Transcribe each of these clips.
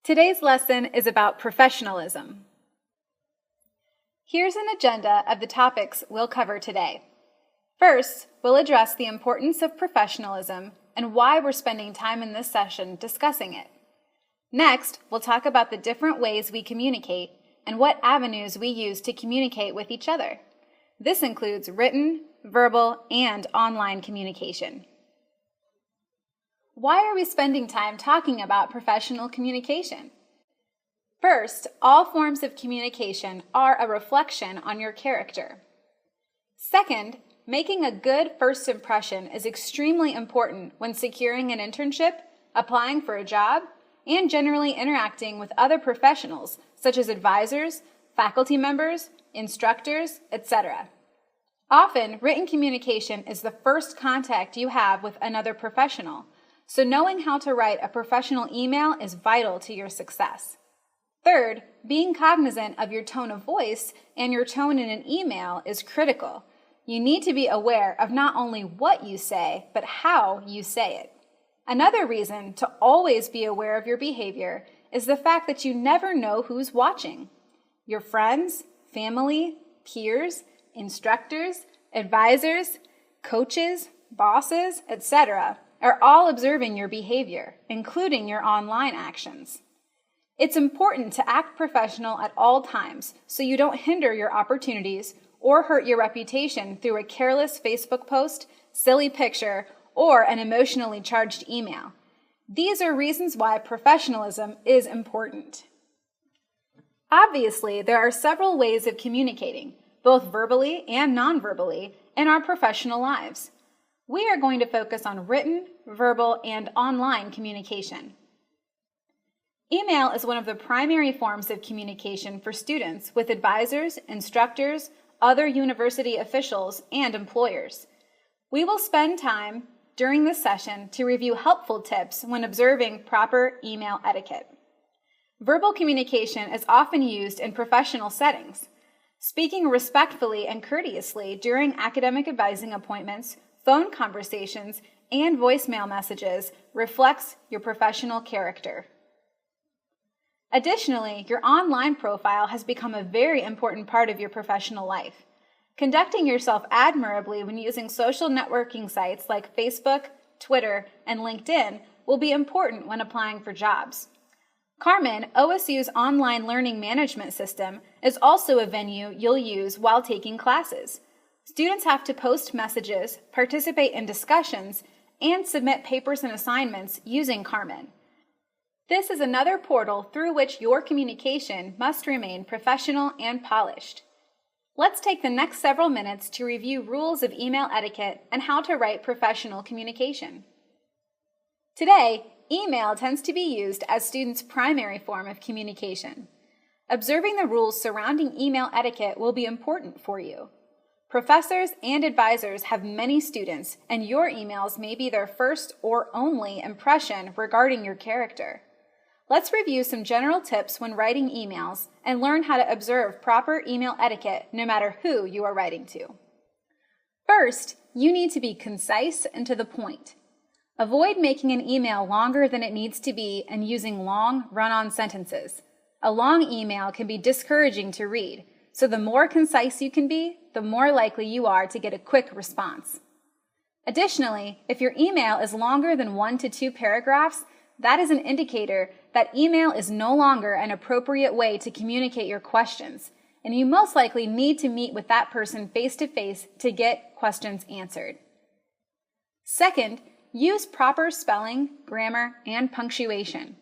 Today's lesson is about professionalism. Here's an agenda of the topics we'll cover today. First, we'll address the importance of professionalism and why we're spending time in this session discussing it. Next, we'll talk about the different ways we communicate and what avenues we use to communicate with each other. This includes written, verbal, and online communication. Why are we spending time talking about professional communication? First, all forms of communication are a reflection on your character. Second, making a good first impression is extremely important when securing an internship, applying for a job, and generally interacting with other professionals such as advisors, faculty members, instructors, etc. Often, written communication is the first contact you have with another professional, so knowing how to write a professional email is vital to your success. Third, being cognizant of your tone of voice and your tone in an email is critical. You need to be aware of not only what you say, but how you say it. Another reason to always be aware of your behavior is the fact that you never know who's watching. Your friends, family, peers, instructors, advisors, coaches, bosses, etc. are all observing your behavior, including your online actions. It's important to act professional at all times so you don't hinder your opportunities or hurt your reputation through a careless Facebook post, silly picture, or an emotionally charged email. These are reasons why professionalism is important. Obviously, there are several ways of communicating, both verbally and non-verbally, in our professional lives. We are going to focus on written, verbal, and online communication. Email is one of the primary forms of communication for students with advisors, instructors, other university officials, and employers. We will spend time during this session to review helpful tips when observing proper email etiquette. Verbal communication is often used in professional settings. Speaking respectfully and courteously during academic advising appointments, phone conversations, and voicemail messages reflects your professional character. Additionally, your online profile has become a very important part of your professional life. Conducting yourself admirably when using social networking sites like Facebook, Twitter, and LinkedIn will be important when applying for jobs. Carmen, OSU's online learning management system, is also a venue you'll use while taking classes. Students have to post messages, participate in discussions, and submit papers and assignments using Carmen. This is another portal through which your communication must remain professional and polished. Let's take the next several minutes to review rules of email etiquette and how to write professional communication. Today, email tends to be used as students' primary form of communication. Observing the rules surrounding email etiquette will be important for you. Professors and advisors have many students, and your emails may be their first or only impression regarding your character. Let's review some general tips when writing emails and learn how to observe proper email etiquette no matter who you are writing to. First, you need to be concise and to the point. Avoid making an email longer than it needs to be and using long, run-on sentences. A long email can be discouraging to read, so the more concise you can be, the more likely you are to get a quick response. Additionally, if your email is longer than 1 to 2 paragraphs, that is an indicator that email is no longer an appropriate way to communicate your questions, and you most likely need to meet with that person face-to-face to get questions answered. Second, use proper spelling, grammar, and punctuation.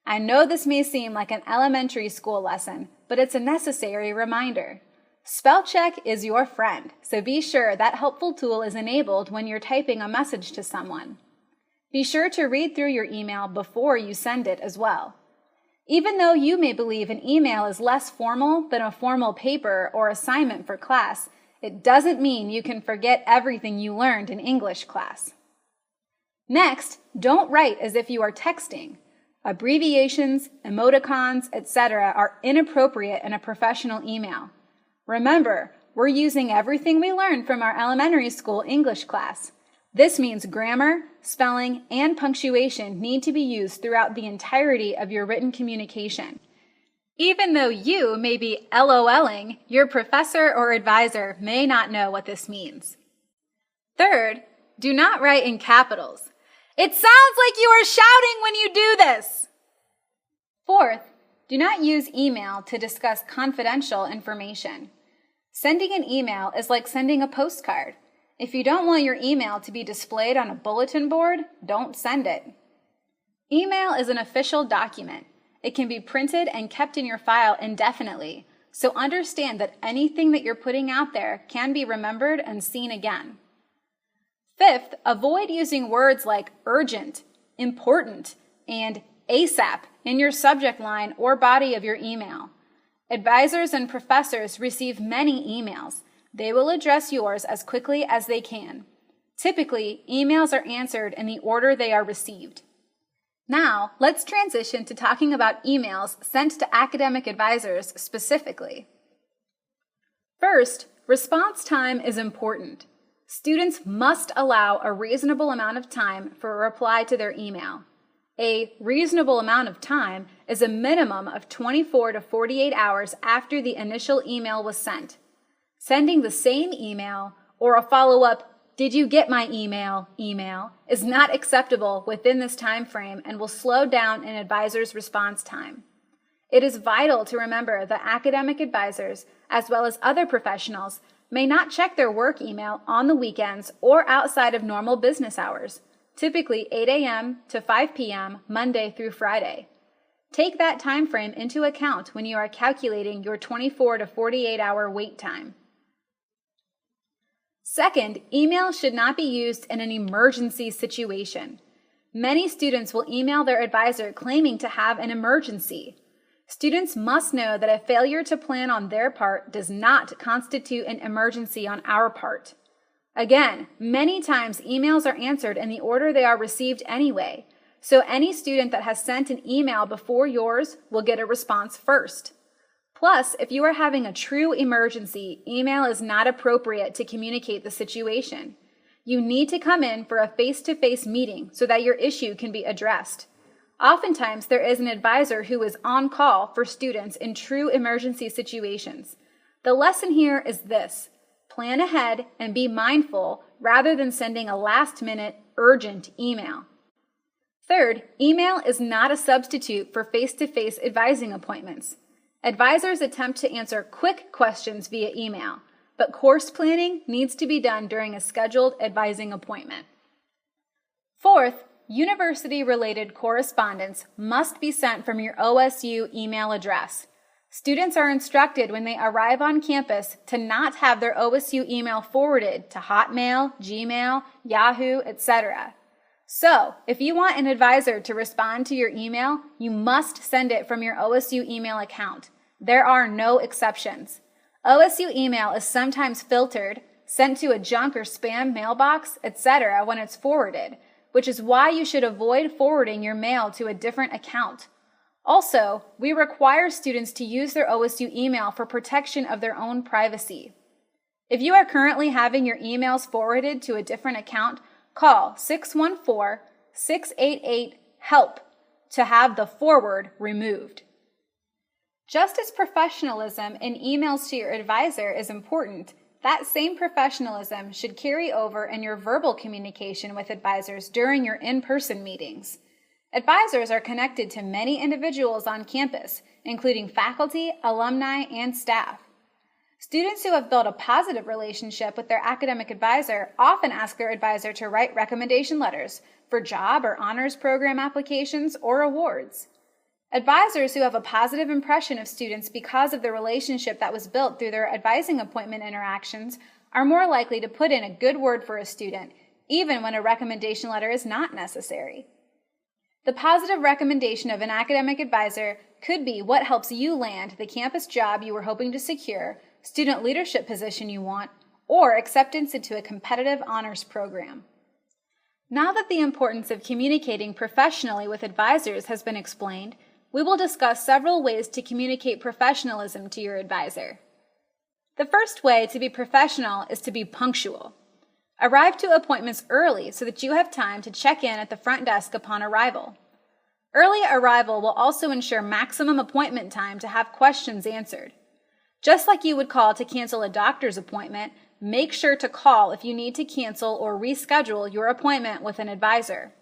I know this may seem like an elementary school lesson, but it's a necessary reminder. Spell check is your friend, so be sure that helpful tool is enabled when you're typing a message to someone. Be sure to read through your email before you send it as well. Even though you may believe an email is less formal than a formal paper or assignment for class, it doesn't mean you can forget everything you learned in English class. Next, don't write as if you are texting. Abbreviations, emoticons, etc. are inappropriate in a professional email. Remember, we're using everything we learned from our elementary school English class. This means grammar, spelling, and punctuation need to be used throughout the entirety of your written communication. Even though you may be LOLing, your professor or advisor may not know what this means. Third, do not write in capitals. It sounds like you are shouting when you do this. Fourth, do not use email to discuss confidential information. Sending an email is like sending a postcard. If you don't want your email to be displayed on a bulletin board, don't send it. Email is an official document. It can be printed and kept in your file indefinitely, so understand that anything that you're putting out there can be remembered and seen again. Fifth, avoid using words like urgent, important, and ASAP in your subject line or body of your email. Advisors and professors receive many emails. They will address yours as quickly as they can. Typically, emails are answered in the order they are received. Now, let's transition to talking about emails sent to academic advisors specifically. First, response time is important. Students must allow a reasonable amount of time for a reply to their email. A reasonable amount of time is a minimum of 24 to 48 hours after the initial email was sent. Sending the same email or a follow-up "Did you get my email?" is not acceptable within this time frame and will slow down an advisor's response time. It is vital to remember that academic advisors, as well as other professionals, may not check their work email on the weekends or outside of normal business hours, typically 8 a.m. to 5 p.m. Monday through Friday. Take that time frame into account when you are calculating your 24 to 48 hour wait time. Second, email should not be used in an emergency situation. Many students will email their advisor claiming to have an emergency. Students must know that a failure to plan on their part does not constitute an emergency on our part. Again, many times emails are answered in the order they are received anyway, so any student that has sent an email before yours will get a response first. Plus, if you are having a true emergency, email is not appropriate to communicate the situation. You need to come in for a face-to-face meeting so that your issue can be addressed. Oftentimes, there is an advisor who is on call for students in true emergency situations. The lesson here is this: plan ahead and be mindful rather than sending a last-minute, urgent email. Third, email is not a substitute for face-to-face advising appointments. Advisors attempt to answer quick questions via email, but course planning needs to be done during a scheduled advising appointment. Fourth, university-related correspondence must be sent from your OSU email address. Students are instructed when they arrive on campus to not have their OSU email forwarded to Hotmail, Gmail, Yahoo, etc. So, if you want an advisor to respond to your email, you must send it from your OSU email account. There are no exceptions. OSU email is sometimes filtered, sent to a junk or spam mailbox, etc. when it's forwarded, which is why you should avoid forwarding your mail to a different account. Also, we require students to use their OSU email for protection of their own privacy. If you are currently having your emails forwarded to a different account, call 614-688-HELP to have the forward removed. Just as professionalism in emails to your advisor is important, that same professionalism should carry over in your verbal communication with advisors during your in-person meetings. Advisors are connected to many individuals on campus, including faculty, alumni, and staff. Students who have built a positive relationship with their academic advisor often ask their advisor to write recommendation letters for job or honors program applications or awards. Advisors who have a positive impression of students because of the relationship that was built through their advising appointment interactions are more likely to put in a good word for a student, even when a recommendation letter is not necessary. The positive recommendation of an academic advisor could be what helps you land the campus job you were hoping to secure, student leadership position you want, or acceptance into a competitive honors program. Now that the importance of communicating professionally with advisors has been explained, we will discuss several ways to communicate professionalism to your advisor. The first way to be professional is to be punctual. Arrive to appointments early so that you have time to check in at the front desk upon arrival. Early arrival will also ensure maximum appointment time to have questions answered. Just like you would call to cancel a doctor's appointment, make sure to call if you need to cancel or reschedule your appointment with an advisor.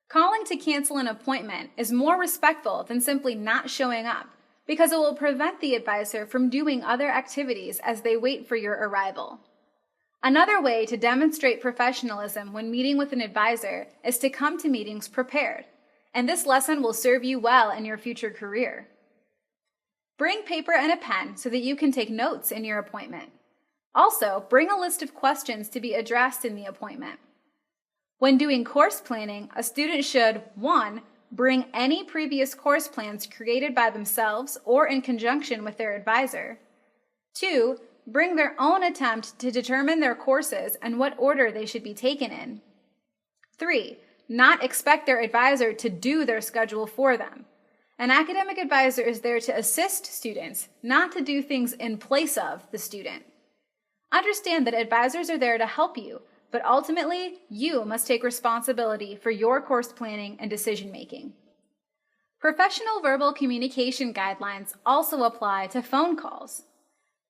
Calling to cancel an appointment is more respectful than simply not showing up because it will prevent the advisor from doing other activities as they wait for your arrival. Another way to demonstrate professionalism when meeting with an advisor is to come to meetings prepared, and this lesson will serve you well in your future career. Bring paper and a pen so that you can take notes in your appointment. Also, bring a list of questions to be addressed in the appointment. When doing course planning, a student should 1. Bring any previous course plans created by themselves or in conjunction with their advisor. 2. Bring their own attempt to determine their courses and what order they should be taken in. 3. Not expect their advisor to do their schedule for them. An academic advisor is there to assist students, not to do things in place of the student. Understand that advisors are there to help you, but ultimately, you must take responsibility for your course planning and decision making. Professional verbal communication guidelines also apply to phone calls.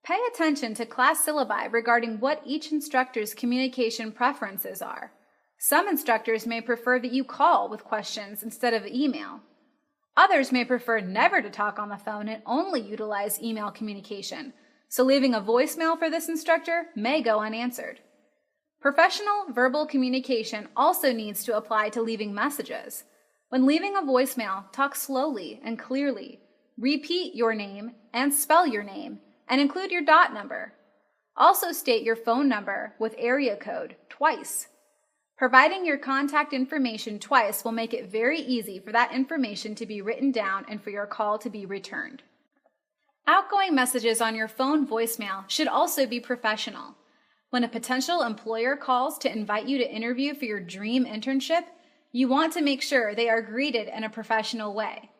Pay attention to class syllabi regarding what each instructor's communication preferences are. Some instructors may prefer that you call with questions instead of email. Others may prefer never to talk on the phone and only utilize email communication, so leaving a voicemail for this instructor may go unanswered. Professional verbal communication also needs to apply to leaving messages. When leaving a voicemail, talk slowly and clearly. Repeat your name and spell your name, and include your dot number. Also state your phone number with area code twice. Providing your contact information twice will make it very easy for that information to be written down and for your call to be returned. Outgoing messages on your phone voicemail should also be professional. When a potential employer calls to invite you to interview for your dream internship, you want to make sure they are greeted in a professional way.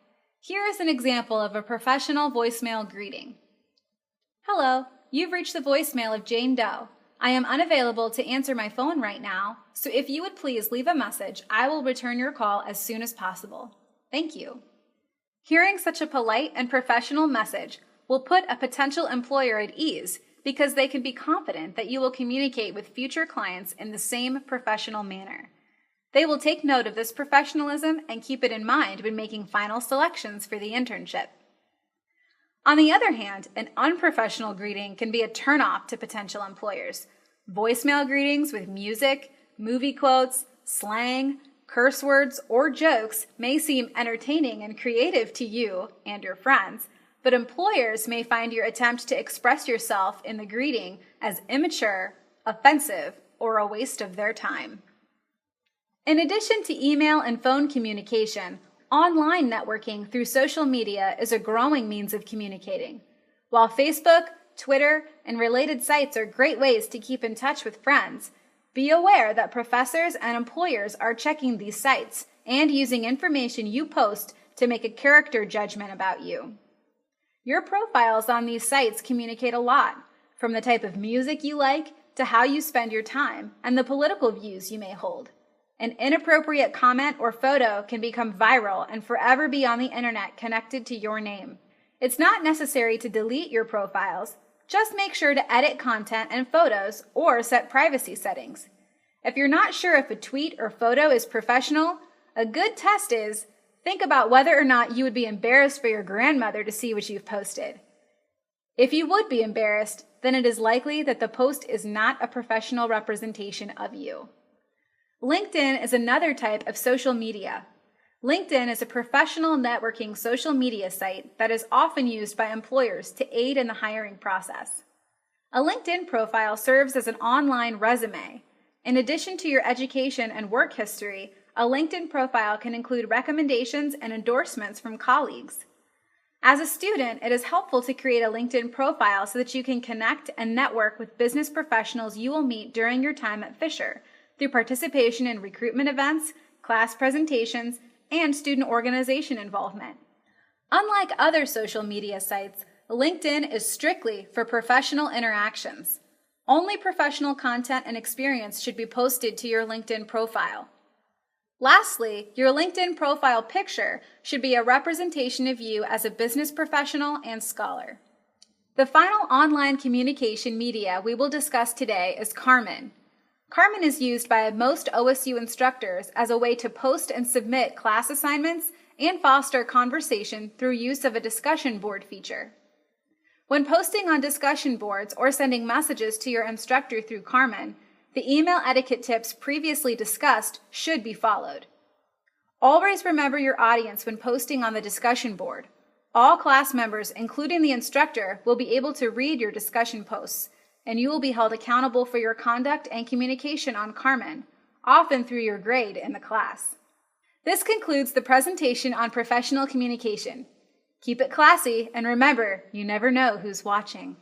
Here is an example of a professional voicemail greeting. Hello, you've reached the voicemail of Jane Doe. I am unavailable to answer my phone right now, so if you would please leave a message, I will return your call as soon as possible. Thank you. Hearing such a polite and professional message will put a potential employer at ease because they can be confident that you will communicate with future clients in the same professional manner. They will take note of this professionalism and keep it in mind when making final selections for the internship. On the other hand, an unprofessional greeting can be a turnoff to potential employers. Voicemail greetings with music, movie quotes, slang, curse words, or jokes may seem entertaining and creative to you and your friends, but employers may find your attempt to express yourself in the greeting as immature, offensive, or a waste of their time. In addition to email and phone communication, online networking through social media is a growing means of communicating. While Facebook, Twitter, and related sites are great ways to keep in touch with friends, be aware that professors and employers are checking these sites and using information you post to make a character judgment about you. Your profiles on these sites communicate a lot, from the type of music you like to how you spend your time and the political views you may hold. An inappropriate comment or photo can become viral and forever be on the internet connected to your name. It's not necessary to delete your profiles. Just make sure to edit content and photos or set privacy settings. If you're not sure if a tweet or photo is professional, a good test is think about whether or not you would be embarrassed for your grandmother to see what you've posted. If you would be embarrassed, then it is likely that the post is not a professional representation of you. LinkedIn is another type of social media. LinkedIn is a professional networking social media site that is often used by employers to aid in the hiring process. A LinkedIn profile serves as an online resume. In addition to your education and work history, a LinkedIn profile can include recommendations and endorsements from colleagues. As a student, it is helpful to create a LinkedIn profile so that you can connect and network with business professionals you will meet during your time at Fisher through participation in recruitment events, class presentations, and student organization involvement. Unlike other social media sites, LinkedIn is strictly for professional interactions. Only professional content and experience should be posted to your LinkedIn profile. Lastly, your LinkedIn profile picture should be a representation of you as a business professional and scholar. The final online communication media we will discuss today is Carmen. Carmen is used by most OSU instructors as a way to post and submit class assignments and foster conversation through use of a discussion board feature. When posting on discussion boards or sending messages to your instructor through Carmen, the email etiquette tips previously discussed should be followed. Always remember your audience when posting on the discussion board. All class members, including the instructor, will be able to read your discussion posts, and you will be held accountable for your conduct and communication on Carmen, often through your grade in the class. This concludes the presentation on professional communication. Keep it classy, and remember, you never know who's watching.